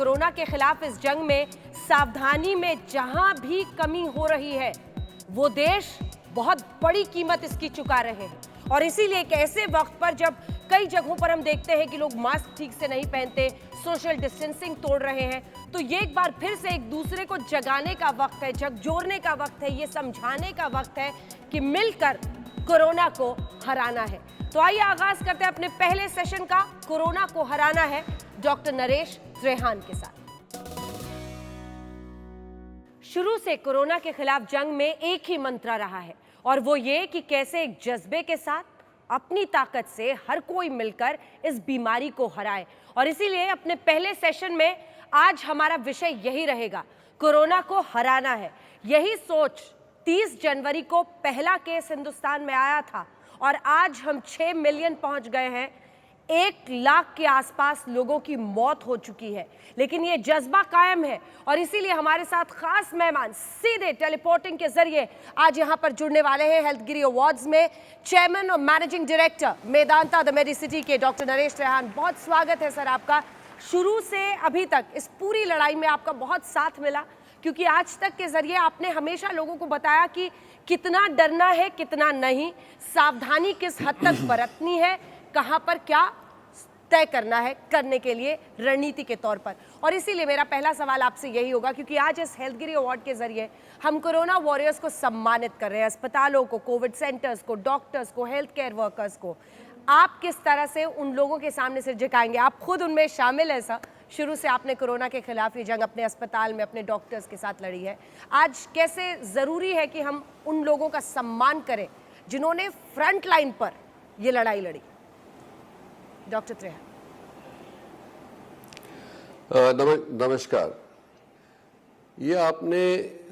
Corona के खिलाफ इस जंग में सावधानी में जहां भी कमी हो रही है वो देश बहुत बड़ी कीमत इसकी चुका रहे हैं। और इसीलिए एक ऐसे वक्त पर जब कई जगहों पर हम देखते हैं कि लोग मास्क ठीक से नहीं पहनते, सोशल डिस्टेंसिंग तोड़ रहे हैं, तो ये एक बार फिर से एक दूसरे को जगाने का वक्त है, झकझोरने का वक्त है, ये समझाने का वक्त है कि मिलकर कोरोना को हराना है। तो आइए आगाज करते हैं अपने पहले सेशन का। कोरोना को हराना है डॉक्टर नरेश त्रेहान के साथ। शुरू से कोरोना के खिलाफ जंग में एक ही मंत्र रहा है और वो ये कि कैसे एक जज्बे के साथ अपनी ताकत से हर कोई मिलकर इस बीमारी को हराए। और इसीलिए अपने पहले सेशन में आज हमारा विषय यही रहेगा, कोरोना को हराना है। यही सोच 30 जनवरी को पहला केस हिंदुस्तान में आया था और आज हम 6 मिलियन पहुंच गए हैं। 1 लाख के आसपास लोगों की मौत हो चुकी है, लेकिन ये जज्बा कायम है। और इसीलिए हमारे साथ खास मेहमान सीधे टेलीपोर्टिंग के जरिए आज यहां पर जुड़ने वाले हैं। हेल्थगिरी अवार्ड्स में चेयरमैन और managing director Medanta the Medicity के डॉक्टर नरेश त्रेहान, बहुत स्वागत है सर आपका। शुरू से अभी तक इस पूरी लड़ाई में आपका बहुत साथ मिला, क्योंकि आज तक के जरिए आपने हमेशा लोगों को बताया कि कितना डरना है, कितना नहीं, सावधानी किस हद तक बरतनी है, कहां पर क्या तय करना है करने के लिए रणनीति के तौर पर। और इसीलिए मेरा पहला सवाल आपसे यही होगा, क्योंकि आज इस हेल्थगिरी अवार्ड के जरिए हम कोरोना वॉरियर्स को सम्मानित कर रहे हैं, अस्पतालों को, कोविड सेंटर्स को, डॉक्टर्स को, हेल्थ केयर वर्कर्स को। आप किस तरह से उन लोगों के सामने सिर झुकाएंगे? आप खुद उनमें शामिल है सर, शुरू से आपने कोरोना के खिलाफ ये जंग अपने अस्पताल में अपने डॉक्टर्स के साथ लड़ी है। आज कैसे जरूरी है कि हम उन लोगों का सम्मान करें जिन्होंने फ्रंट लाइन पर ये लड़ाई लड़ी? डॉक्टर त्रेहान। नमस्कार। ये आपने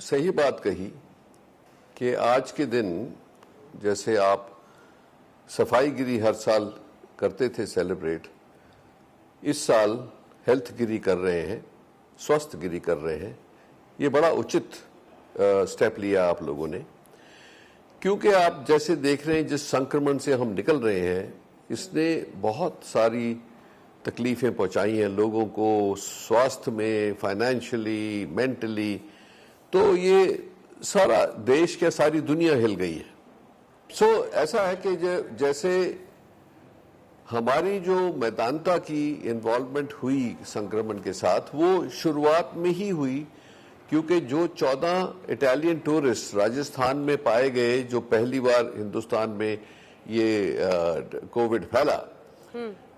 सही बात कही कि आज के दिन जैसे आप सफाई गिरी हर साल करते थे सेलिब्रेट, इस साल हेल्थ गिरी कर रहे हैं, स्वस्थ गिरी कर रहे हैं। ये बड़ा उचित स्टेप लिया आप लोगों ने, क्योंकि आप जैसे देख रहे हैं जिस संक्रमण से हम निकल रहे हैं, इसने बहुत सारी तकलीफें पहुंचाई हैं लोगों को, स्वास्थ्य में, फाइनेंशियली, मेंटली। तो ये सारा देश क्या सारी दुनिया हिल गई है। ऐसा है कि जैसे हमारी जो मेदांता की इन्वॉल्वमेंट हुई संक्रमण के साथ, वो शुरुआत में ही हुई, क्योंकि जो 14 इटालियन टूरिस्ट राजस्थान में पाए गए, जो पहली बार हिंदुस्तान में ये कोविड फैला,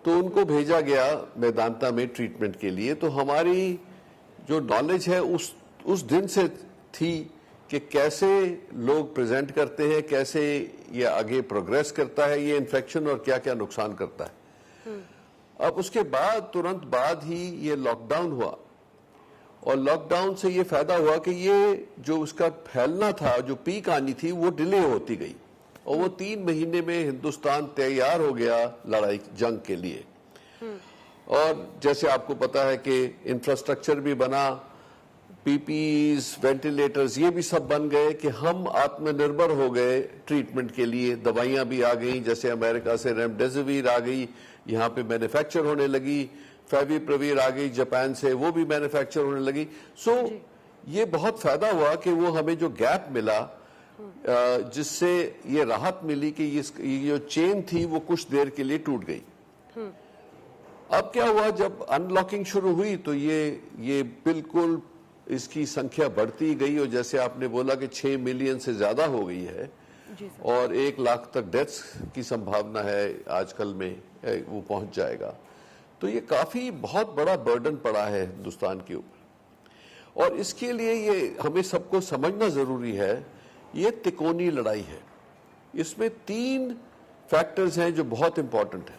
तो उनको भेजा गया मेदांता में ट्रीटमेंट के लिए। तो हमारी जो नॉलेज है उस दिन से थी कि कैसे लोग प्रेजेंट करते हैं, कैसे ये आगे प्रोग्रेस करता है ये इन्फेक्शन, और क्या क्या नुकसान करता है। अब उसके बाद तुरंत बाद ही ये लॉकडाउन हुआ, और लॉकडाउन से ये फायदा हुआ कि ये जो उसका फैलना था, जो पीक आनी थी, वो डिले होती गई, और वो 3 महीने में हिंदुस्तान तैयार हो गया लड़ाई जंग के लिए। और जैसे आपको पता है कि इंफ्रास्ट्रक्चर भी बना, पीपीईज, वेंटिलेटर्स, ये भी सब बन गए कि हम आत्मनिर्भर हो गए ट्रीटमेंट के लिए। दवाइयां भी आ गई, जैसे अमेरिका से रेमडेसिविर आ गई, यहाँ पे मैन्युफैक्चर होने लगी। फेविप्रविर आ गई जापान से, वो भी मैन्युफैक्चर होने लगी। ये बहुत फायदा हुआ कि वो हमें जो गैप मिला, जिससे ये राहत मिली कि ये जो चेन थी वो कुछ देर के लिए टूट गई। अब क्या हुआ, जब अनलॉकिंग शुरू हुई तो ये बिल्कुल इसकी संख्या बढ़ती गई, और जैसे आपने बोला कि 6 मिलियन से ज्यादा हो गई है, और 1 लाख तक डेथ्स की संभावना है आजकल में, वो पहुंच जाएगा। तो ये काफी बहुत बड़ा बर्डन पड़ा है हिंदुस्तान के ऊपर, और इसके लिए ये हमें सबको समझना जरूरी है, ये तिकोनी लड़ाई है। इसमें 3 फैक्टर्स हैं जो बहुत इंपॉर्टेंट है।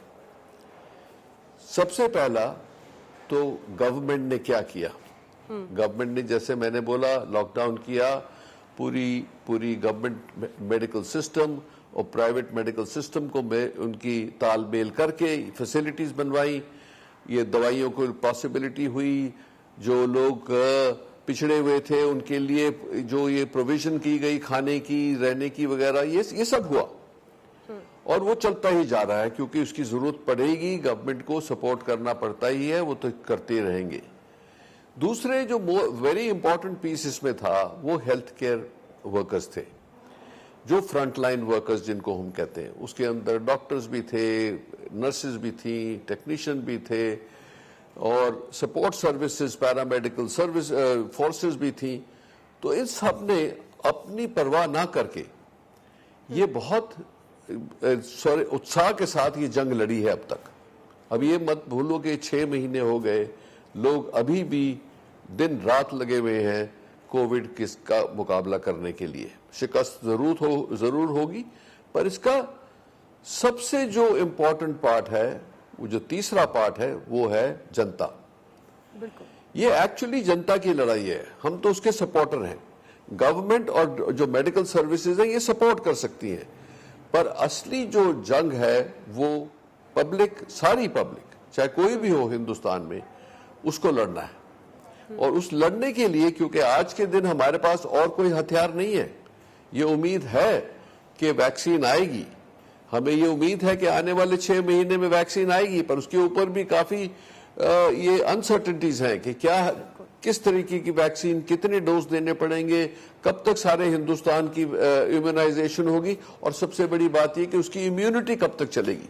सबसे पहला तो गवर्नमेंट ने क्या किया। गवर्नमेंट ने, जैसे मैंने बोला, लॉकडाउन किया, पूरी गवर्नमेंट मेडिकल सिस्टम और प्राइवेट मेडिकल सिस्टम को उनकी तालमेल करके फैसिलिटीज बनवाई, ये दवाइयों को पॉसिबिलिटी हुई, जो लोग पिछड़े हुए थे उनके लिए जो ये प्रोविजन की गई खाने की, रहने की वगैरह, ये सब हुआ, और वो चलता ही जा रहा है, क्योंकि उसकी जरूरत पड़ेगी, गवर्नमेंट को सपोर्ट करना पड़ता ही है, वो तो करते रहेंगे। दूसरे जो वेरी इंपॉर्टेंट पीस इसमें था वो हेल्थ केयर वर्कर्स थे, जो फ्रंटलाइन वर्कर्स जिनको हम कहते हैं। उसके अंदर डॉक्टर्स भी थे, नर्सेज भी थी, टेक्नीशियन भी थे और support services, paramedical service forces भी थी। तो इन सब ने अपनी परवाह ना करके ये बहुत उत्साह के साथ ये जंग लड़ी है अब तक। अब ये मत भूलो कि 6 महीने हो गए, लोग अभी भी दिन रात लगे हुए हैं कोविड का मुकाबला करने के लिए। शिकस्त जरूर होगी, पर इसका सबसे जो इम्पोर्टेंट पार्ट है, वो जो तीसरा पार्ट है, वो है जनता। बिल्कुल ये एक्चुअली जनता की लड़ाई है। हम तो उसके सपोर्टर हैं। गवर्नमेंट और जो मेडिकल सर्विसेज हैं ये सपोर्ट कर सकती हैं, पर असली जो जंग है वो पब्लिक, सारी पब्लिक चाहे कोई भी हो हिंदुस्तान में, उसको लड़ना है। और उस लड़ने के लिए, क्योंकि आज के दिन हमारे पास और कोई हथियार नहीं है, ये उम्मीद है कि वैक्सीन आएगी, हमें ये उम्मीद है कि आने वाले 6 महीने में वैक्सीन आएगी, पर उसके ऊपर भी काफी ये अनसर्टेनिटीज हैं कि क्या, किस तरीके की वैक्सीन, कितने डोज देने पड़ेंगे, कब तक सारे हिंदुस्तान की इम्यूनाइजेशन होगी, और सबसे बड़ी बात यह कि उसकी इम्यूनिटी कब तक चलेगी।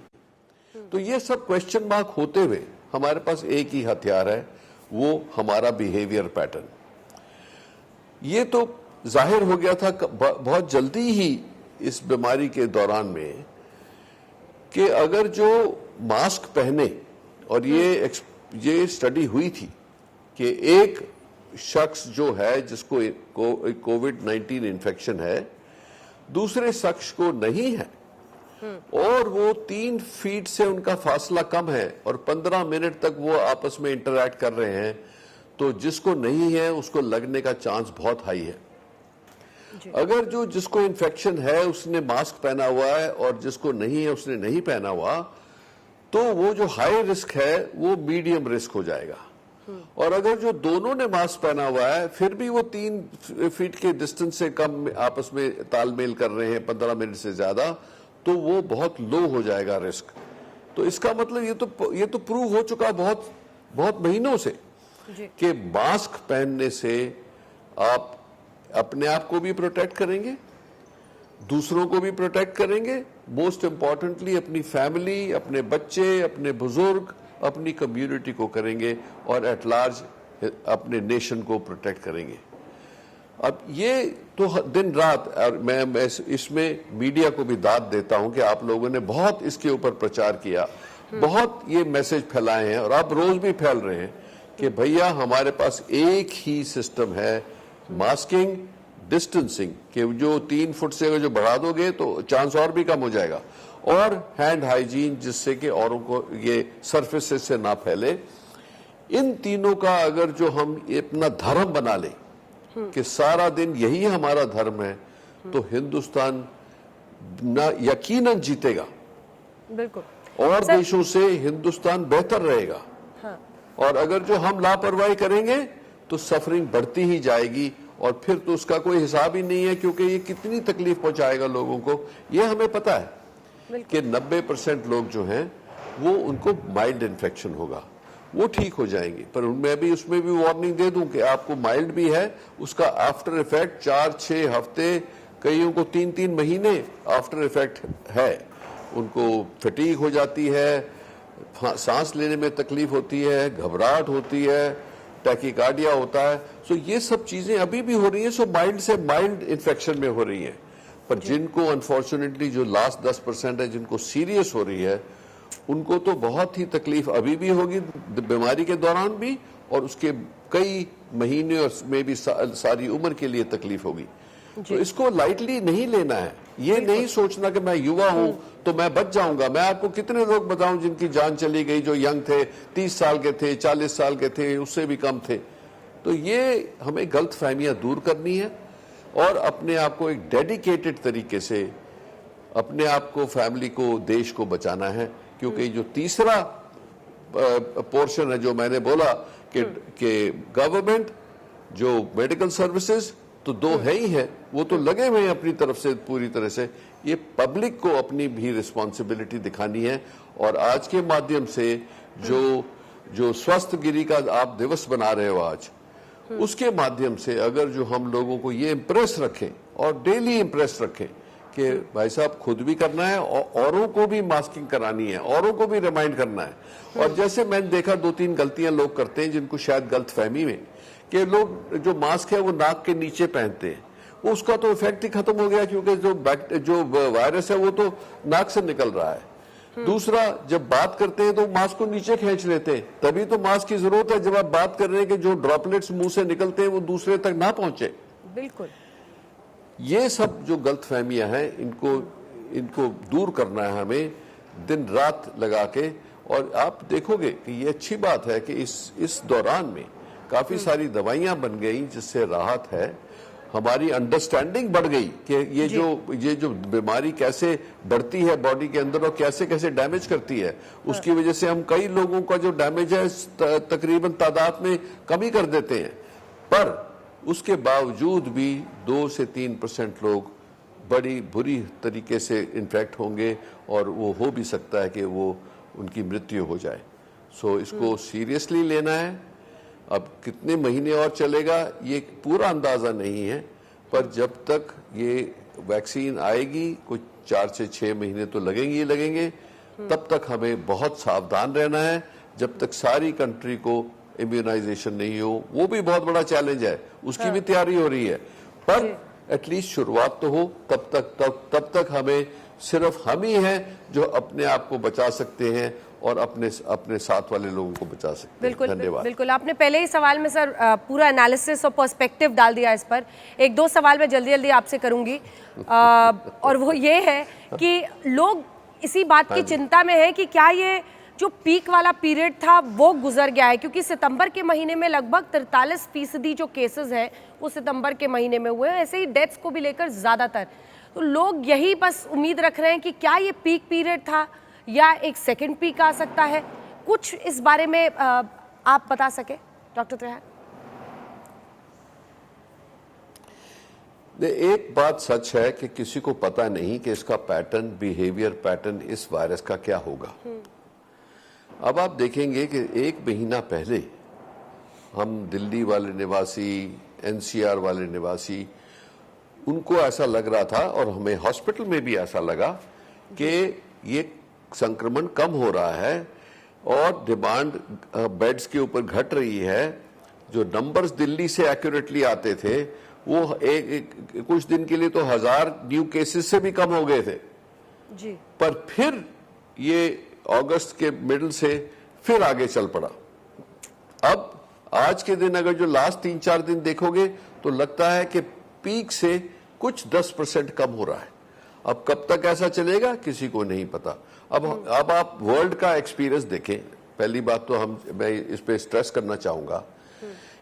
तो ये सब क्वेश्चन मार्क होते हुए हमारे पास एक ही हथियार है, वो हमारा बिहेवियर पैटर्न। ये तो जाहिर हो गया था बहुत जल्दी ही इस बीमारी के दौरान में कि अगर जो मास्क पहने, और ये स्टडी हुई थी कि एक शख्स जो है जिसको कोविड-19 इन्फेक्शन है, दूसरे शख्स को नहीं है, और वो 3 फीट से उनका फासला कम है और 15 मिनट तक वो आपस में इंटरैक्ट कर रहे हैं, तो जिसको नहीं है उसको लगने का चांस बहुत हाई है। अगर जो जिसको इन्फेक्शन है उसने मास्क पहना हुआ है और जिसको नहीं है उसने नहीं पहना हुआ, तो वो जो हाई रिस्क है वो मीडियम रिस्क हो जाएगा। और अगर जो दोनों ने मास्क पहना हुआ है फिर भी वो 3 फीट के डिस्टेंस से कम आपस में तालमेल कर रहे हैं 15 मिनट से ज्यादा, तो वो बहुत लो हो जाएगा रिस्क। तो इसका मतलब ये तो प्रूव हो चुका बहुत महीनों से कि मास्क पहनने से आप अपने आप को भी प्रोटेक्ट करेंगे, दूसरों को भी प्रोटेक्ट करेंगे, मोस्ट इंपॉर्टेंटली अपनी फैमिली, अपने बच्चे, अपने बुजुर्ग, अपनी कम्युनिटी को करेंगे, और एट लार्ज अपने नेशन को प्रोटेक्ट करेंगे। अब ये तो दिन रात, और मैं इसमें मीडिया को भी दाद देता हूं कि आप लोगों ने बहुत इसके ऊपर प्रचार किया, बहुत ये मैसेज फैलाए हैं, और आप रोज भी फैल रहे हैं कि भैया हमारे पास एक ही सिस्टम है, मास्किंग, डिस्टेंसिंग, कि जो 3 फुट से जो बढ़ा दोगे तो चांस और भी कम हो जाएगा, और हैंड हाइजीन, जिससे कि औरों को ये सरफेसेस से ना फैले। इन तीनों का अगर जो हम अपना धर्म बना लें कि सारा दिन यही हमारा धर्म है, तो हिंदुस्तान ना यकीनन जीतेगा। बिल्कुल। और देशों से हिंदुस्तान बेहतर रहेगा। हाँ। और अगर जो हम लापरवाही करेंगे तो सफरिंग बढ़ती ही जाएगी, और फिर तो उसका कोई हिसाब ही नहीं है, क्योंकि ये कितनी तकलीफ पहुंचाएगा लोगों को, ये हमें पता है कि 90% लोग जो हैं वो, उनको माइल्ड इन्फेक्शन होगा, वो ठीक हो जाएंगे। पर मैं भी उसमें भी वार्निंग दे दूं कि आपको माइल्ड भी है, उसका आफ्टर इफेक्ट 4-6 हफ्ते, कईयों को 3-3 महीने आफ्टर इफेक्ट है। उनको फटीग हो जाती है, सांस लेने में तकलीफ होती है, घबराहट होती है, टैकीकार्डिया होता है। सो ये सब चीजें अभी भी हो रही हैं। सो माइल्ड से माइल्ड इन्फेक्शन में हो रही है, पर जिनको अनफॉर्चुनेटली जो लास्ट 10% है जिनको सीरियस हो रही है, उनको तो बहुत ही तकलीफ अभी भी होगी, बीमारी के दौरान भी, और उसके कई महीने और में भी सारी उम्र के लिए तकलीफ होगी। तो इसको लाइटली नहीं लेना है। ये नहीं सोचना कि मैं युवा हूं तो मैं बच जाऊंगा। मैं आपको कितने लोग बताऊं जिनकी जान चली गई, जो यंग थे, 30 साल के थे, 40 साल के थे, उससे भी कम थे। तो ये हमें गलत फहमियां दूर करनी है, और अपने आप को एक डेडिकेटेड तरीके से अपने आप को, फैमिली को, देश को बचाना है। क्योंकि जो तीसरा पोर्शन है जो मैंने बोला कि गवर्नमेंट, जो मेडिकल सर्विसेज, तो 2 है ही है, वो तो लगे हुए हैं अपनी तरफ से पूरी तरह से। ये पब्लिक को अपनी भी रिस्पॉन्सिबिलिटी दिखानी है, और आज के माध्यम से जो स्वस्थ गिरी का आप दिवस बना रहे हो आज, उसके माध्यम से अगर जो हम लोगों को ये इम्प्रेस रखें और डेली इम्प्रेस रखें कि भाई साहब खुद भी करना है और औरों को भी मास्किंग करानी है, औरों को भी रिमाइंड करना है। और जैसे मैंने देखा 2-3 गलतियां लोग करते हैं जिनको शायद गलत फहमी में कि लोग जो मास्क है वो नाक के नीचे पहनते हैं, वो उसका तो इफेक्ट ही खत्म हो गया क्योंकि जो वायरस है वो तो नाक से निकल रहा है। दूसरा, जब बात करते हैं तो मास्क को नीचे खींच लेते हैं, तभी तो मास्क की जरूरत है जब आप बात कर रहे हैं कि जो ड्रॉपलेट्स मुंह से निकलते हैं वो दूसरे तक ना पहुंचे। बिल्कुल। ये सब जो गलतफहमियां हैं इनको दूर करना है हमें दिन रात लगा के। और आप देखोगे कि ये अच्छी बात है कि इस दौरान में काफी सारी दवाइयां बन गई जिससे राहत है, हमारी अंडरस्टैंडिंग बढ़ गई कि ये जो बीमारी कैसे बढ़ती है बॉडी के अंदर और कैसे कैसे डैमेज करती है। उसकी वजह से हम कई लोगों का जो डैमेज है तकरीबन तादाद में कमी कर देते हैं, पर उसके बावजूद भी 2 से 3% लोग बड़ी बुरी तरीके से इन्फेक्ट होंगे और वो हो भी सकता है कि वो उनकी मृत्यु हो जाए। सो इसको सीरियसली लेना है। अब कितने महीने और चलेगा ये पूरा अंदाजा नहीं है, पर जब तक ये वैक्सीन आएगी कुछ 4 से 6 महीने तो लगेंगे ही लगेंगे, तब तक हमें बहुत सावधान रहना है। जब तक सारी कंट्री को इम्यूनाइजेशन नहीं हो, वो भी बहुत बड़ा चैलेंज है, उसकी भी तैयारी हो रही है, पर एटलीस्ट शुरुआत तो हो। तब तक हमें सिर्फ हम ही हैं जो अपने आप को बचा सकते हैं और अपने साथ वाले लोगों को बचा सकते हैं। बिल्कुल, धन्यवाद। बिल्कुल। आपने पहले ही सवाल में सर पूरा एनालिसिस और पर्सपेक्टिव डाल दिया इस पर। 1-2 सवाल मैं जल्दी जल्दी आपसे करूंगी और वो ये है कि लोग इसी बात की चिंता में है कि क्या ये जो पीक वाला पीरियड था वो गुजर गया है, क्योंकि सितंबर के महीने में लगभग 43% जो केसेस हैं वो सितंबर के महीने में हुए हैं, ऐसे ही डेथ्स को भी लेकर ज़्यादातर। तो लोग यही बस उम्मीद रख रहे हैं कि क्या ये पीक पीरियड था या एक सेकंड पीक आ सकता है। कुछ इस बारे में आप बता सके डॉक्टर त्रिहान? एक बात सच है कि किसी को पता नहीं कि इसका पैटर्न, बिहेवियर पैटर्न इस वायरस का क्या होगा। अब आप देखेंगे कि 1 महीना पहले हम दिल्ली वाले निवासी, एनसीआर वाले निवासी, उनको ऐसा लग रहा था और हमें हॉस्पिटल में भी ऐसा लगा कि ये संक्रमण कम हो रहा है और डिमांड बेड्स के ऊपर घट रही है। जो नंबर्स दिल्ली से एक्यूरेटली आते थे वो कुछ दिन के लिए तो 1000 न्यू केसेस से भी कम हो गए थे जी। पर फिर ये अगस्त के मिडल से फिर आगे चल पड़ा। अब आज के दिन अगर जो लास्ट 3-4 दिन देखोगे तो लगता है कि पीक से कुछ 10% कम हो रहा है। अब कब तक ऐसा चलेगा किसी को नहीं पता। अब आप वर्ल्ड का एक्सपीरियंस देखें। पहली बात तो मैं इस पे स्ट्रेस करना चाहूंगा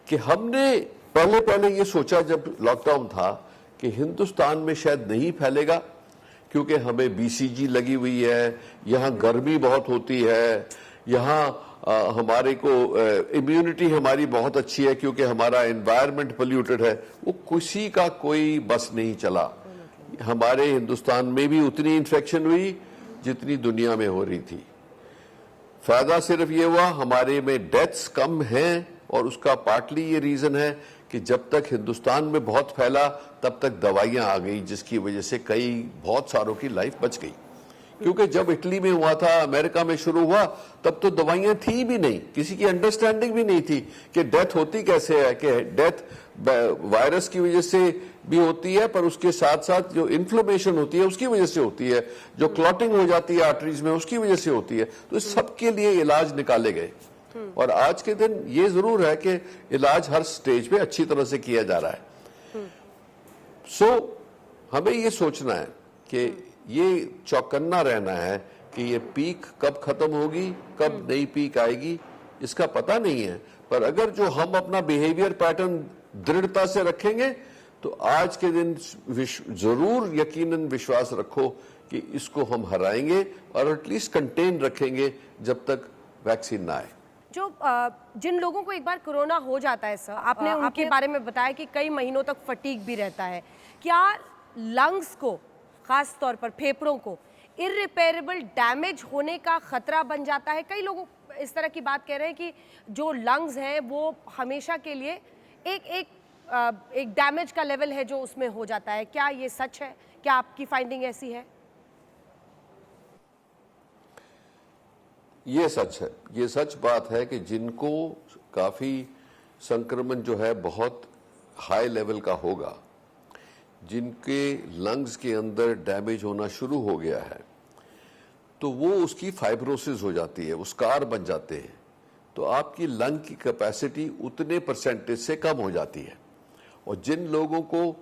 कि हमने पहले ये सोचा जब लॉकडाउन था कि हिंदुस्तान में शायद नहीं फैलेगा क्योंकि हमें बीसीजी लगी हुई है, यहाँ गर्मी बहुत होती है, यहाँ हमारे को इम्यूनिटी हमारी बहुत अच्छी है क्योंकि हमारा एनवायरनमेंट पोल्यूटेड है। वो किसी का कोई बस नहीं चला। हमारे हिंदुस्तान में भी उतनी इन्फेक्शन हुई जितनी दुनिया में हो रही थी। फायदा सिर्फ ये हुआ हमारे में डेथ्स कम हैं और उसका पार्टली ये रीजन है कि जब तक हिंदुस्तान में बहुत फैला तब तक दवाइयां आ गई जिसकी वजह से बहुत सारों की लाइफ बच गई। क्योंकि जब इटली में हुआ था, अमेरिका में शुरू हुआ, तब तो दवाइयां थी भी नहीं, किसी की अंडरस्टैंडिंग भी नहीं थी कि डेथ होती कैसे है, कि डेथ वायरस की वजह से भी होती है पर उसके साथ साथ जो इन्फ्लेमेशन होती है उसकी वजह से होती है, जो क्लॉटिंग हो जाती है आर्टरीज में उसकी वजह से होती है। तो इस सबके लिए इलाज निकाले गए और आज के दिन ये जरूर है कि इलाज हर स्टेज पे अच्छी तरह से किया जा रहा है। सो हमें ये सोचना है कि ये चौकन्ना रहना है कि ये पीक कब खत्म होगी, कब नई पीक आएगी, इसका पता नहीं है। पर अगर जो हम अपना बिहेवियर पैटर्न दृढ़ता से रखेंगे तो आज के दिन जरूर यकीनन विश्वास रखो कि इसको हम हराएंगे और एटलीस्ट कंटेन रखेंगे जब तक वैक्सीन ना आए। जो जिन लोगों को एक बार कोरोना हो जाता है सर, आपने उनके बारे में बताया कि कई महीनों तक फटीग भी रहता है। क्या लंग्स को, खास तौर पर फेफड़ों को इररिपेयरेबल डैमेज होने का खतरा बन जाता है? कई लोग इस तरह की बात कह रहे हैं कि जो लंग्स हैं वो हमेशा के लिए एक एक एक डैमेज का लेवल है जो उसमें हो जाता है। क्या ये सच है? क्या आपकी फाइंडिंग ऐसी है? ये सच है, ये सच बात है कि जिनको काफी संक्रमण जो है बहुत हाई लेवल का होगा, जिनके लंग्स के अंदर डैमेज होना शुरू हो गया है, तो वो उसकी फाइब्रोसिस हो जाती है, वो स्कार बन जाते हैं, तो आपकी लंग की कैपेसिटी उतने परसेंटेज से कम हो जाती है। और जिन लोगों को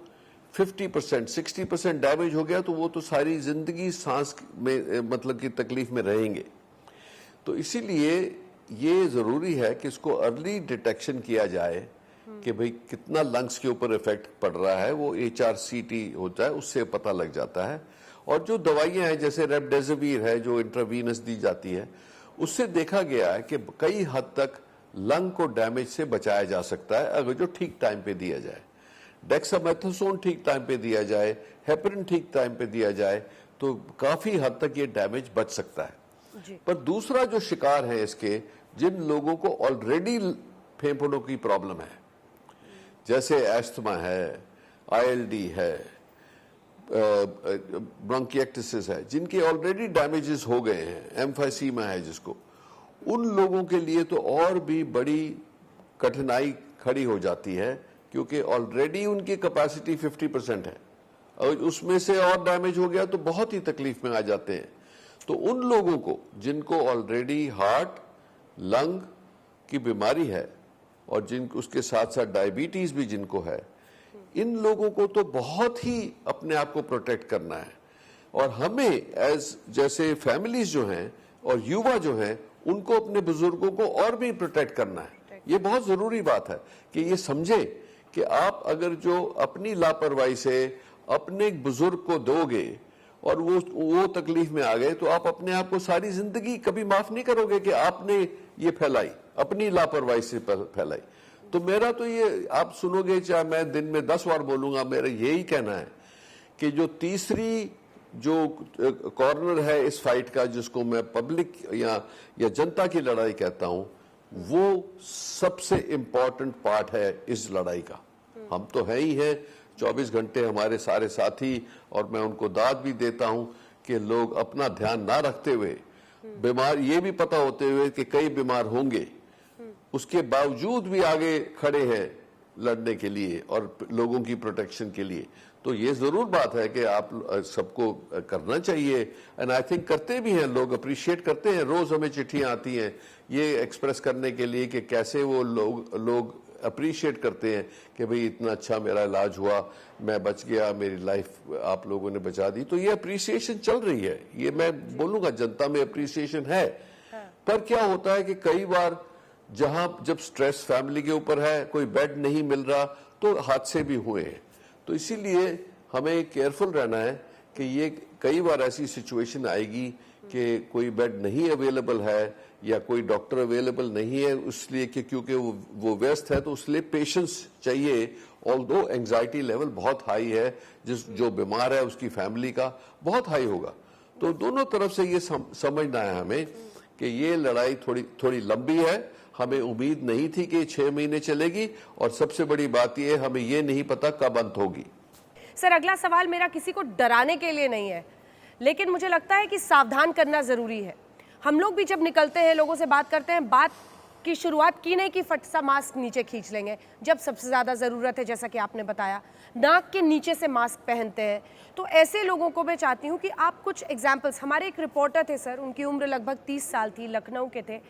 50%, 60% डैमेज हो गया, तो वो तो सारी जिंदगी सांस में मतलब की तकलीफ में रहेंगे। तो इसीलिए ये जरूरी है कि इसको अर्ली डिटेक्शन किया जाए कि भाई कितना लंग्स के ऊपर इफेक्ट पड़ रहा है, वो HRCT होता है, उससे पता लग जाता है। और जो दवाइयां हैं जैसे रेमडेसिविर है जो इंट्रावीनस दी जाती है, उससे देखा गया है कि कई हद तक लंग को डैमेज से बचाया जा सकता है अगर जो ठीक टाइम पे दिया जाए। डेक्सामेथासोन ठीक टाइम पे दिया जाए, हेपरिन ठीक टाइम पे दिया जाए, तो काफी हद तक ये डैमेज बच सकता है जी। पर दूसरा जो शिकार है इसके, जिन लोगों को ऑलरेडी फेफड़ों की प्रॉब्लम है, जैसे एस्थमा है, ILD है, ब्रोंकिएक्टिसिस है, जिनके ऑलरेडी डैमेजेस हो गए हैं, एम्फाइसीमा है जिसको, उन लोगों के लिए तो और भी बड़ी कठिनाई खड़ी हो जाती है, क्योंकि ऑलरेडी उनकी कैपेसिटी 50% है और उसमें से और डैमेज हो गया तो बहुत ही तकलीफ में आ जाते हैं। तो उन लोगों को जिनको ऑलरेडी हार्ट, लंग की बीमारी है और जिन उसके साथ साथ डायबिटीज भी जिनको है, इन लोगों को तो बहुत ही अपने आप को प्रोटेक्ट करना है। और हमें एज जैसे फैमिलीज जो हैं और युवा जो हैं, उनको अपने बुजुर्गों को और भी प्रोटेक्ट करना है। ये बहुत जरूरी बात है कि ये समझे कि आप अगर जो अपनी लापरवाही से अपने बुजुर्ग को दोगे और वो तकलीफ में आ गए, तो आप अपने आप को सारी जिंदगी कभी माफ नहीं करोगे कि आपने ये फैलाई, अपनी लापरवाही से फैलाई। तो मेरा तो ये, आप सुनोगे चाहे मैं दिन में 10 बार बोलूंगा, मेरा यही कहना है कि जो तीसरी जो कॉर्नर है इस फाइट का, जिसको मैं पब्लिक या जनता की लड़ाई कहता हूं, वो सबसे इंपॉर्टेंट पार्ट है इस लड़ाई का। हम तो है ही हैं 24 घंटे, हमारे सारे साथी, और मैं उनको दाद भी देता हूं कि लोग अपना ध्यान ना रखते हुए, बीमार ये भी पता होते हुए कि कई बीमार होंगे, उसके बावजूद भी आगे खड़े हैं लड़ने के लिए और लोगों की प्रोटेक्शन के लिए। तो ये जरूर बात है कि आप सबको करना चाहिए, एंड आई थिंक करते भी हैं लोग, अप्रिशिएट करते हैं। रोज हमें चिट्ठियां आती हैं ये एक्सप्रेस करने के लिए कि कैसे वो लोग अप्रिशिएट करते हैं कि भाई इतना अच्छा मेरा इलाज हुआ, मैं बच गया, मेरी लाइफ आप लोगों ने बचा दी। तो ये अप्रिसिएशन चल रही है, ये मैं बोलूंगा जनता में अप्रिसिएशन है। पर क्या होता है कि कई बार जब स्ट्रेस फैमिली के ऊपर है, कोई बेड नहीं मिल रहा, तो हादसे भी हुए हैं। तो इसीलिए हमें केयरफुल रहना है कि ये कई बार ऐसी सिचुएशन आएगी कि कोई बेड नहीं अवेलेबल है या कोई डॉक्टर अवेलेबल नहीं है, इसलिए कि क्योंकि वो व्यस्त है, तो उसलिए पेशेंस चाहिए। ऑल्दो एंजाइटी लेवल बहुत हाई है, जो बीमार है उसकी फैमिली का बहुत हाई होगा। तो दोनों तरफ से ये समझना है हमें कि ये लड़ाई थोड़ी लंबी है। हमें उम्मीद नहीं थी कि 6 महीने चलेगी, और सबसे बड़ी बात यह, हमें ये नहीं पता कब अंत होगी। सर, अगला सवाल मेरा किसी को डराने के लिए नहीं है, लेकिन मुझे लगता है कि सावधान करना जरूरी है। हम लोग भी जब निकलते हैं, लोगों से बात करते हैं, बात की शुरुआत की नहीं कि फट सा मास्क नीचे खींच लेंगे, जब सबसे ज्यादा जरूरत है, जैसा कि आपने बताया, नाक के नीचे से मास्क पहनते हैं। तो ऐसे लोगों को मैं चाहती हूँ कि आप कुछ एग्जाम्पल्स, हमारे एक रिपोर्टर थे सर, उनकी उम्र लगभग 30 साल थी, लखनऊ के थे।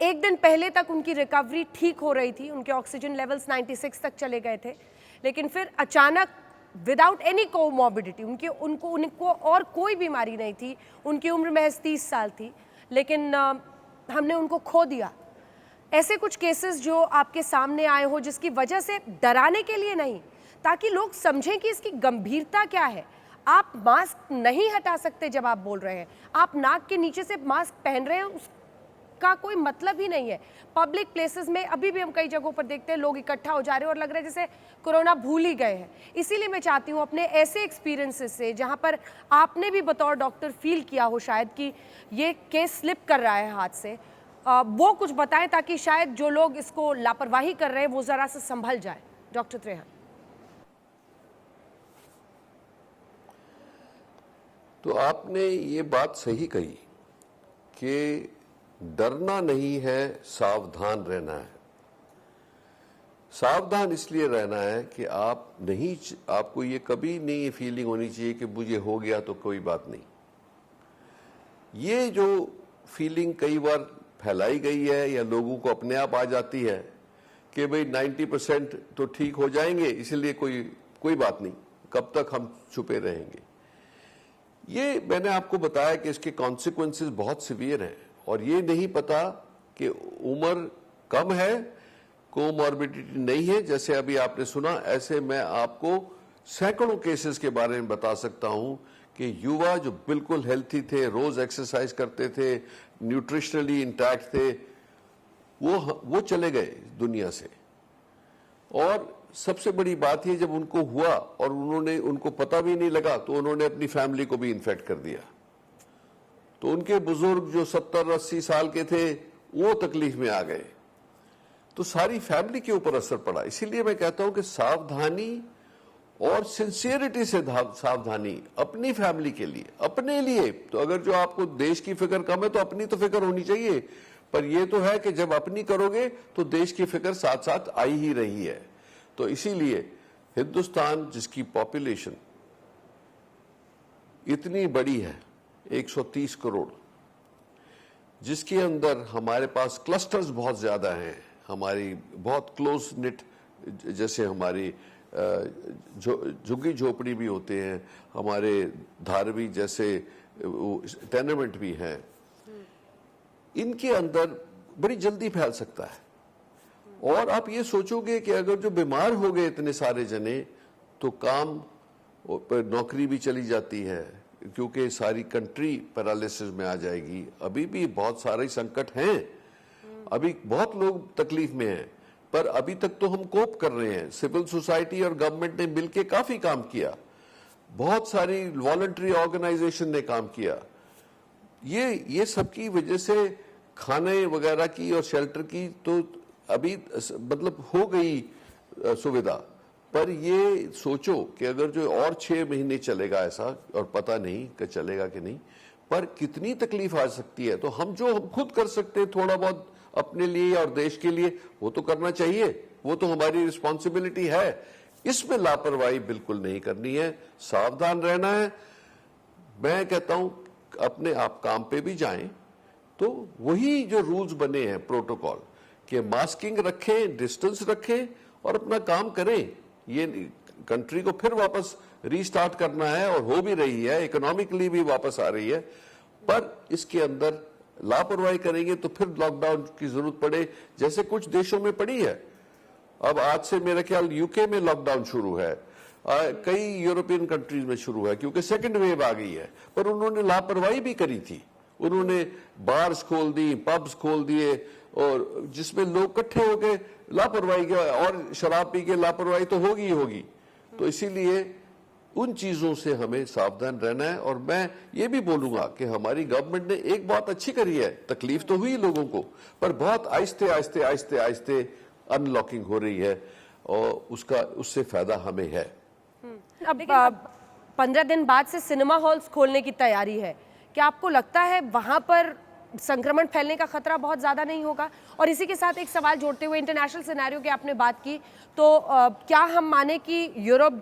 एक दिन पहले तक उनकी रिकवरी ठीक हो रही थी, उनके ऑक्सीजन लेवल्स 96 तक चले गए थे, लेकिन फिर अचानक विदाउट एनी कोमॉर्बिडिटी, उनको और कोई बीमारी नहीं थी, उनकी उम्र महज 30 साल थी, लेकिन हमने उनको खो दिया। ऐसे कुछ केसेस जो आपके सामने आए हो, जिसकी वजह से डराने के लिए नहीं, ताकि लोग समझें कि इसकी गंभीरता क्या है। आप मास्क नहीं हटा सकते जब आप बोल रहे हैं, आप नाक के नीचे से मास्क पहन रहे हैं, उसका कोई मतलब ही नहीं है। पब्लिक प्लेसेस में अभी भी हम कई जगहों पर देखते हैं लोग इकट्ठा हो जा रहे हैं और लग रहा है जैसे कोरोना भूल ही गए हैं। इसीलिए मैं चाहती हूँ अपने ऐसे एक्सपीरियंसेस से, जहाँ पर आपने भी बतौर डॉक्टर फील किया हो शायद कि ये केस स्लिप कर रहा है हाथ से, वो कुछ बताएं ताकि शायद जो लोग इसको लापरवाही कर रहे हैं वो जरा से संभल जाए। डॉक्टर त्रेहन। तो आपने ये बात सही कही कि डरना नहीं है, सावधान रहना है। सावधान इसलिए रहना है कि आपको ये कभी नहीं ये फीलिंग होनी चाहिए कि मुझे हो गया तो कोई बात नहीं। ये जो फीलिंग कई बार फैलाई गई है या लोगों को अपने आप आ जाती है कि भाई 90% तो ठीक हो जाएंगे, इसलिए कोई बात नहीं, कब तक हम छुपे रहेंगे। ये मैंने आपको बताया कि इसके कॉन्सिक्वेंसेस बहुत सीवियर हैं और ये नहीं पता कि उम्र कम है, कोमॉर्बिडिटी नहीं है, जैसे अभी आपने सुना, ऐसे मैं आपको सैकड़ों केसेस के बारे में बता सकता हूं कि युवा जो बिल्कुल हेल्थी थे, रोज एक्सरसाइज करते थे, न्यूट्रिशनली इंटैक्ट थे, वो चले गए दुनिया से। और सबसे बड़ी बात ये, जब उनको हुआ और उनको पता भी नहीं लगा तो उन्होंने अपनी फैमिली को भी इन्फेक्ट कर दिया। तो उनके बुजुर्ग जो 70-80 साल के थे वो तकलीफ में आ गए, तो सारी फैमिली के ऊपर असर पड़ा। इसीलिए मैं कहता हूं कि सावधानी और सिंसियरिटी से सावधानी अपनी फैमिली के लिए, अपने लिए। तो अगर जो आपको देश की फिक्र कम है तो अपनी तो फिक्र होनी चाहिए, पर यह तो है कि जब अपनी करोगे तो देश की फिक्र साथ साथ आई ही रही है। तो इसीलिए हिंदुस्तान, जिसकी पॉपुलेशन इतनी बड़ी है 130 करोड़, जिसके अंदर हमारे पास क्लस्टर्स बहुत ज्यादा हैं, हमारी बहुत क्लोज निट, जैसे हमारी झुग्गी झोपड़ी भी होते हैं, हमारे धारवी जैसे टेनेमेंट भी हैं, इनके अंदर बड़ी जल्दी फैल सकता है। और आप ये सोचोगे कि अगर जो बीमार हो गए इतने सारे जने तो काम पर नौकरी भी चली जाती है, क्योंकि सारी कंट्री पैरालिसिस में आ जाएगी। अभी भी बहुत सारे संकट हैं, अभी बहुत लोग तकलीफ में हैं, पर अभी तक तो हम कोप कर रहे हैं। सिविल सोसाइटी और गवर्नमेंट ने मिलकर काफी काम किया, बहुत सारी वॉलंटरी ऑर्गेनाइजेशन ने काम किया। ये सबकी वजह से खाने वगैरह की और शेल्टर की तो अभी मतलब हो गई सुविधा। पर ये सोचो कि अगर जो और 6 महीने चलेगा ऐसा, और पता नहीं कि चलेगा कि नहीं, पर कितनी तकलीफ आ सकती है। तो हम खुद कर सकते हैं थोड़ा बहुत अपने लिए और देश के लिए, वो तो करना चाहिए, वो तो हमारी रिस्पॉन्सिबिलिटी है। इसमें लापरवाही बिल्कुल नहीं करनी है, सावधान रहना है। मैं कहता हूं अपने आप काम पे भी जाएं तो वही जो रूल्स बने हैं प्रोटोकॉल कि मास्किंग रखें, डिस्टेंस रखें और अपना काम करें। ये कंट्री को फिर वापस रीस्टार्ट करना है और हो भी रही है, इकोनॉमिकली भी वापस आ रही है। पर इसके अंदर लापरवाही करेंगे तो फिर लॉकडाउन की जरूरत पड़े, जैसे कुछ देशों में पड़ी है। अब आज से मेरा ख्याल यूके में लॉकडाउन शुरू है, कई यूरोपियन कंट्रीज में शुरू है, क्योंकि सेकंड वेव आ गई है। पर उन्होंने लापरवाही भी करी थी, उन्होंने बार्स खोल दी, पब्स खोल दिए, और जिसमें लोग इकट्ठे हो गए, लापरवाही के और शराब पी के लापरवाही तो होगी ही होगी। तो इसीलिए उन चीजों से हमें सावधान रहना है। और मैं ये भी बोलूंगा कि हमारी गवर्नमेंट ने एक बात अच्छी करी है, तकलीफ तो हुई लोगों को, पर बहुत आहिस्ते आहिस्ते आहिस्ते आहिस्ते अनलॉकिंग हो रही है और उससे फायदा हमें है। अब 15 दिन बाद से सिनेमा हॉल्स खोलने की तैयारी है, क्या आपको लगता है वहां पर संक्रमण फैलने का खतरा बहुत ज्यादा नहीं होगा? और इसी के साथ एक सवाल जोड़ते हुए, इंटरनेशनल सिनेरियो की आपने बात की, तो क्या हम माने कि यूरोप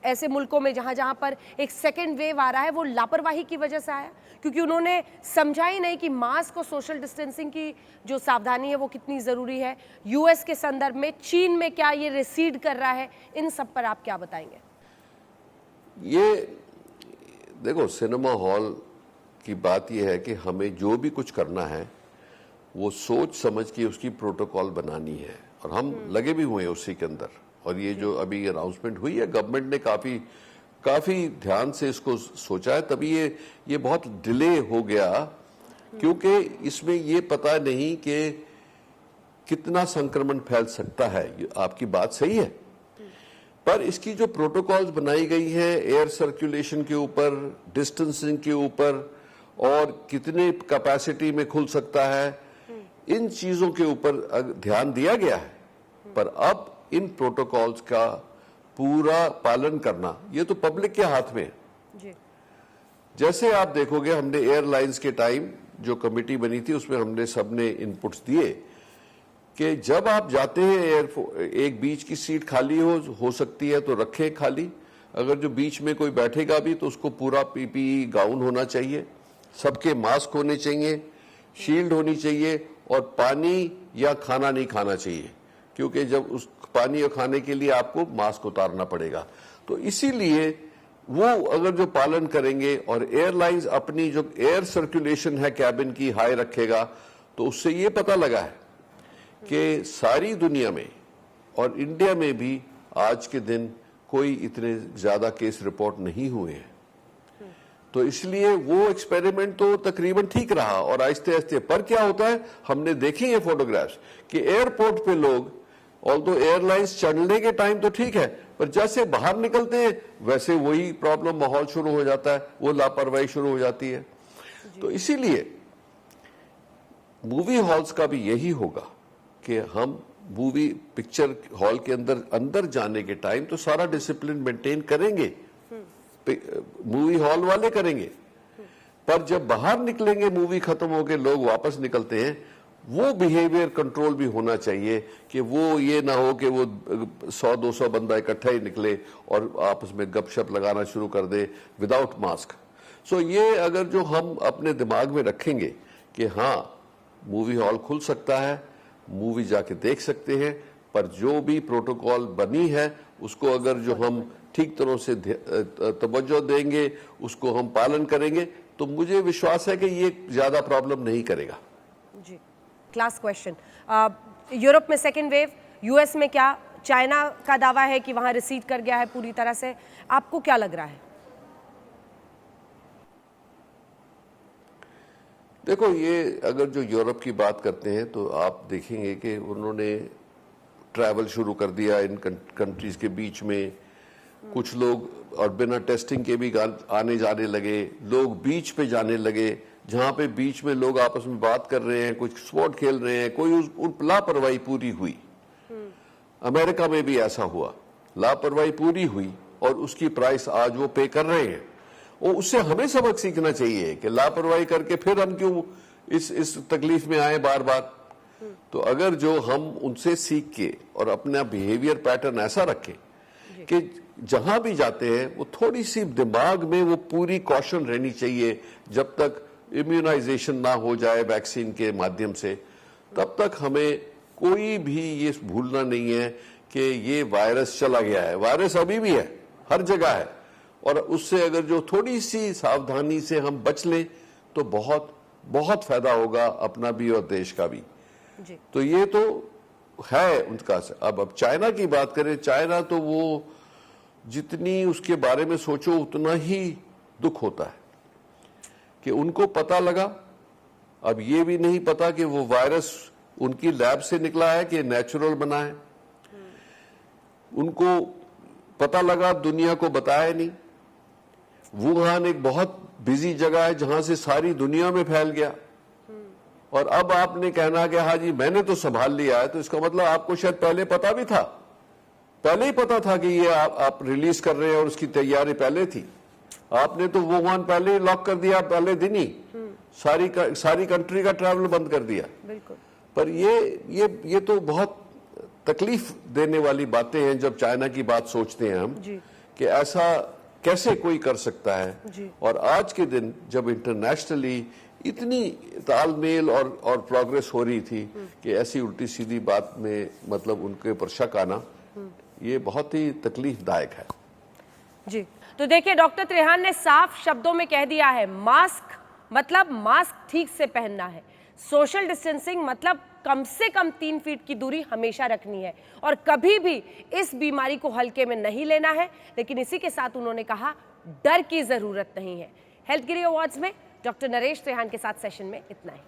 ऐसे मुल्कों में जहां पर एक सेकेंड वेव आ रहा है वो लापरवाही की वजह से आया, क्योंकि उन्होंने समझा ही नहीं कि मास्क और सोशल डिस्टेंसिंग की जो सावधानी है वो कितनी जरूरी है। यूएस के संदर्भ में, चीन में क्या ये रिसीड कर रहा है, इन सब पर आप क्या बताएंगे? ये देखो, सिनेमा हॉल की बात यह है कि हमें जो भी कुछ करना है वो सोच समझ के उसकी प्रोटोकॉल बनानी है, और हम लगे भी हुए हैं उसी के अंदर। और ये जो अभी अनाउंसमेंट हुई है, गवर्नमेंट ने काफी ध्यान से इसको सोचा है, तभी ये बहुत डिले हो गया, क्योंकि इसमें ये पता नहीं कि कितना संक्रमण फैल सकता है। आपकी बात सही है, पर इसकी जो प्रोटोकॉल्स बनाई गई है एयर सर्कुलेशन के ऊपर, डिस्टेंसिंग के ऊपर, और कितने कैपेसिटी में खुल सकता है, इन चीजों के ऊपर ध्यान दिया गया है, पर अब इन प्रोटोकॉल्स का पूरा पालन करना ये तो पब्लिक के हाथ में है। जी। जैसे आप देखोगे, हमने एयरलाइंस के टाइम जो कमेटी बनी थी उसमें हमने सबने इनपुट्स दिए कि जब आप जाते हैं एक बीच की सीट खाली हो सकती है तो रखें खाली, अगर जो बीच में कोई बैठेगा भी तो उसको पूरा पीपीई गाउन होना चाहिए, सबके मास्क होने चाहिए, शील्ड होनी चाहिए और पानी या खाना नहीं खाना चाहिए, क्योंकि जब उस पानी और खाने के लिए आपको मास्क उतारना पड़ेगा। तो इसीलिए वो अगर जो पालन करेंगे और एयरलाइंस अपनी जो एयर सर्कुलेशन है कैबिन की हाई रखेगा, तो उससे ये पता लगा है कि सारी दुनिया में और इंडिया में भी आज के दिन कोई इतने ज्यादा केस रिपोर्ट नहीं हुए हैं। तो इसलिए वो एक्सपेरिमेंट तो तकरीबन ठीक रहा और आहिस्ते आहिस्ते, पर क्या होता है, हमने देखी है फोटोग्राफ्स कि एयरपोर्ट पे लोग, ऑल्दो एयरलाइंस चढ़ने के टाइम तो ठीक है, पर जैसे बाहर निकलते हैं वैसे वही प्रॉब्लम माहौल शुरू हो जाता है, वो लापरवाही शुरू हो जाती है। तो इसीलिए मूवी हॉल्स का भी यही होगा कि हम मूवी पिक्चर हॉल के अंदर जाने के टाइम तो सारा डिसिप्लिन मेंटेन करेंगे, मूवी हॉल वाले करेंगे, पर जब बाहर निकलेंगे, मूवी खत्म होके लोग वापस निकलते हैं, वो बिहेवियर कंट्रोल भी होना चाहिए कि वो ये ना हो कि वो 100-200 बंदा इकट्ठा ही निकले और आपस में गपशप लगाना शुरू कर दे विदाउट मास्क। सो ये अगर जो हम अपने दिमाग में रखेंगे कि हाँ मूवी हॉल खुल सकता है, मूवी जाके देख सकते हैं, पर जो भी प्रोटोकॉल बनी है उसको अगर जो हम ठीक तरह से तवज्जो देंगे, उसको हम पालन करेंगे, तो मुझे विश्वास है कि ये ज्यादा प्रॉब्लम नहीं करेगा। जी, क्लास क्वेश्चन, यूरोप में सेकेंड वेव, यूएस में क्या, चाइना का दावा है कि वहां रिसीड कर गया है पूरी तरह से, आपको क्या लग रहा है? देखो, ये अगर जो यूरोप की बात करते हैं तो आप देखेंगे कि उन्होंने ट्रैवल शुरू कर दिया इन कंट्रीज के बीच में, कुछ लोग और बिना टेस्टिंग के भी आने जाने लगे, लोग बीच पे जाने लगे, जहां पे बीच में लोग आपस में बात कर रहे हैं, कुछ स्पोर्ट खेल रहे हैं, कोई उन लापरवाही पूरी हुई। अमेरिका में भी ऐसा हुआ, लापरवाही पूरी हुई और उसकी प्राइस आज वो पे कर रहे हैं। और उससे हमें सबक सीखना चाहिए कि लापरवाही करके फिर हम क्यों इस तकलीफ में आए बार बार। तो अगर जो हम उनसे सीख के और अपना बिहेवियर पैटर्न ऐसा रखें कि जहां भी जाते हैं वो थोड़ी सी दिमाग में वो पूरी कॉशन रहनी चाहिए, जब तक इम्यूनाइजेशन ना हो जाए वैक्सीन के माध्यम से, तब तक हमें कोई भी ये भूलना नहीं है कि ये वायरस चला गया है। वायरस अभी भी है, हर जगह है, और उससे अगर जो थोड़ी सी सावधानी से हम बच लें तो बहुत बहुत फायदा होगा अपना भी और देश का भी। जी। तो ये तो है उनका। अब चाइना की बात करें, चाइना तो वो जितनी उसके बारे में सोचो उतना ही दुख होता है कि उनको पता लगा, अब ये भी नहीं पता कि वो वायरस उनकी लैब से निकला है कि नेचुरल बना है। उनको पता लगा, दुनिया को बताया नहीं। वुहान एक बहुत बिजी जगह है जहां से सारी दुनिया में फैल गया, और अब आपने कहना कि हाँ जी मैंने तो संभाल लिया है, तो इसका मतलब आपको शायद पहले पता भी था, पहले ही पता था कि ये आप रिलीज कर रहे हैं और उसकी तैयारी पहले थी। आपने तो वुहान पहले ही लॉक कर दिया, पहले दिन ही सारी कंट्री का ट्रैवल बंद कर दिया। बिल्कुल। पर ये तो बहुत तकलीफ देने वाली बातें हैं जब चाइना की बात सोचते हैं हम कि ऐसा कैसे कोई कर सकता है। और आज के दिन जब इंटरनेशनली इतनी तालमेल और प्रोग्रेस हो रही थी कि ऐसी उल्टी सीधी बात में मतलब उनके ऊपर शक आना, ये बहुत ही तकलीफदायक है। जी, तो देखिए डॉक्टर त्रेहान ने साफ शब्दों में कह दिया है, मास्क मतलब मास्क ठीक से पहनना है, सोशल डिस्टेंसिंग मतलब कम से कम 3 फीट की दूरी हमेशा रखनी है, और कभी भी इस बीमारी को हल्के में नहीं लेना है। लेकिन इसी के साथ उन्होंने कहा डर की जरूरत नहीं है। हेल्थ गिरी अवार्ड्स में डॉक्टर नरेश त्रेहान के साथ सेशन में इतना ही।